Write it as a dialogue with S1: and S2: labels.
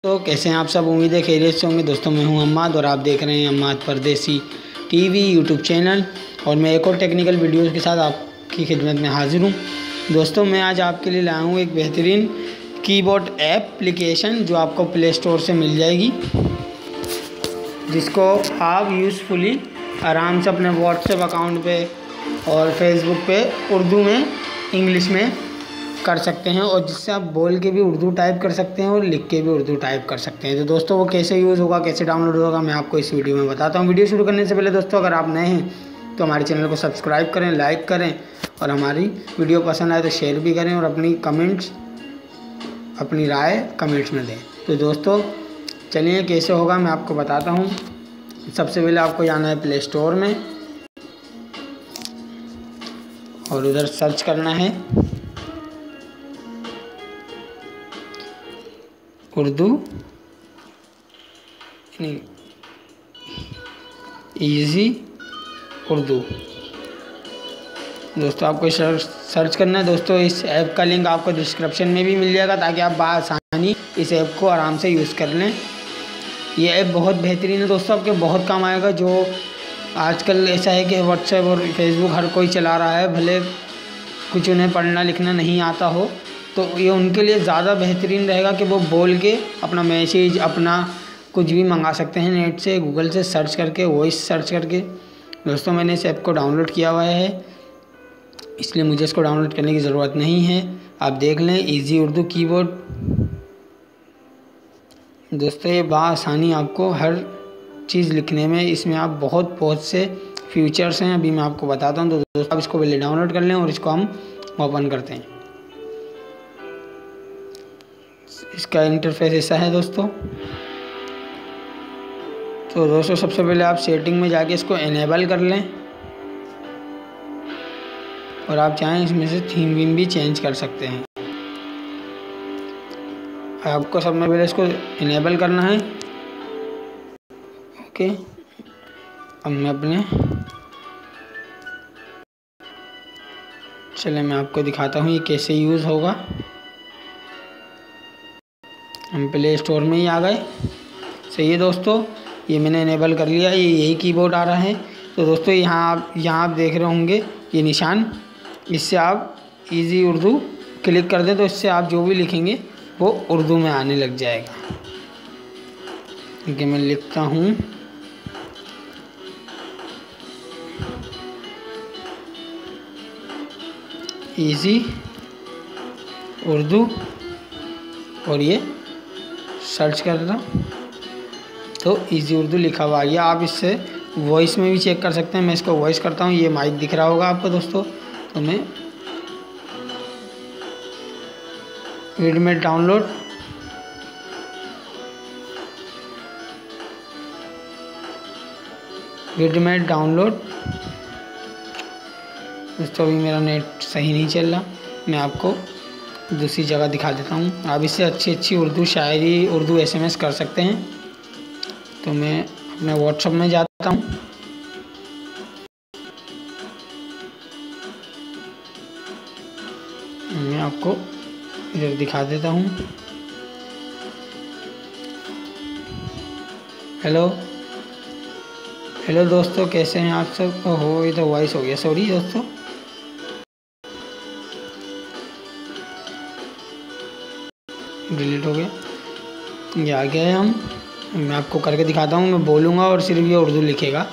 S1: तो कैसे हैं आप सब। उम्मीद है खैरियत से होंगे। दोस्तों मैं हूं अम्माद और आप देख रहे हैं अम्माद परदेसी टीवी यूट्यूब चैनल। और मैं एक और टेक्निकल वीडियोस के साथ आपकी खिदमत में हाजिर हूं। दोस्तों मैं आज आपके लिए लाया हूं एक बेहतरीन कीबोर्ड एप्लीकेशन जो आपको प्ले स्टोर से मिल जाएगी, जिसको आप यूज़फुली आराम से अपने व्हाट्सएप अकाउंट पे और फेसबुक पे उर्दू में इंग्लिश में कर सकते हैं, और जिससे आप बोल के भी उर्दू टाइप कर सकते हैं और लिख के भी उर्दू टाइप कर सकते हैं। तो दोस्तों वो कैसे यूज़ होगा, कैसे डाउनलोड होगा, मैं आपको इस वीडियो में बताता हूँ। वीडियो शुरू करने से पहले दोस्तों अगर आप नए हैं तो हमारे चैनल को सब्सक्राइब करें, लाइक करें और हमारी वीडियो पसंद आए तो शेयर भी करें और अपनी राय कमेंट्स में दें। तो दोस्तों चलिए कैसे होगा मैं आपको बताता हूँ। सबसे पहले आपको जाना है प्ले स्टोर में और उधर सर्च करना है उर्दू इजी उर्दू। दोस्तों आपको सर्च करना है। दोस्तों इस ऐप का लिंक आपको डिस्क्रिप्शन में भी मिल जाएगा ताकि आप बआसानी इस ऐप को आराम से यूज़ कर लें। ये ऐप बहुत बेहतरीन है दोस्तों, आपके बहुत काम आएगा। जो आजकल ऐसा है कि व्हाट्सएप और फेसबुक हर कोई चला रहा है, भले कुछ उन्हें पढ़ना लिखना नहीं आता हो, तो ये उनके लिए ज़्यादा बेहतरीन रहेगा कि वो बोल के अपना मैसेज अपना कुछ भी मंगा सकते हैं नेट से, गूगल से सर्च करके, वॉइस सर्च करके। दोस्तों मैंने इस ऐप को डाउनलोड किया हुआ है, इसलिए मुझे इसको डाउनलोड करने की ज़रूरत नहीं है। आप देख लें इजी उर्दू कीबोर्ड। दोस्तों ये बआसानी आपको हर चीज़ लिखने में, इसमें आप बहुत से फीचर्स हैं, अभी मैं आपको बताता हूँ। तो दोस्तों आप इसको पहले डाउनलोड कर लें और इसको हम ओपन करते हैं। इसका इंटरफेस ऐसा है दोस्तों। तो दोस्तों सबसे पहले आप सेटिंग में जाके इसको इनेबल कर लें और आप चाहें इसमें से थीम वीम भी चेंज कर सकते हैं। आपको सबसे पहले इसको इनेबल करना है। ओके, अब मैं आपको दिखाता हूँ ये कैसे यूज़ होगा। हम प्ले स्टोर में ही आ गए। सही है दोस्तों, ये मैंने इनेबल कर लिया। ये यही कीबोर्ड आ रहा है। तो दोस्तों यहाँ आप देख रहे होंगे ये निशान, इससे आप इजी उर्दू क्लिक कर दें तो इससे आप जो भी लिखेंगे वो उर्दू में आने लग जाएगा। ठीक है, मैं लिखता हूँ इजी उर्दू और ये सर्च कर रहा तो इजी उर्दू लिखा हुआ आ गया। आप इससे वॉइस में भी चेक कर सकते हैं। मैं इसको वॉइस करता हूँ, ये माइक दिख रहा होगा आपको दोस्तों। तो मैं विडमेट डाउनलोड दोस्तों अभी मेरा नेट सही नहीं चल रहा, मैं आपको दूसरी जगह दिखा देता हूँ। आप इससे अच्छी उर्दू शायरी, उर्दू SMS कर सकते हैं। तो मैं अपने व्हाट्सएप में जाता हूँ। मैं आपको इधर दिखा देता हूँ। हेलो दोस्तों, कैसे हैं आप सब। ओहो, ये तो वॉइस हो गया, सॉरी दोस्तों। डिलीट हो गया, ये आ गया है। मैं आपको करके दिखाता हूँ। मैं बोलूँगा और सिर्फ ये उर्दू लिखेगा।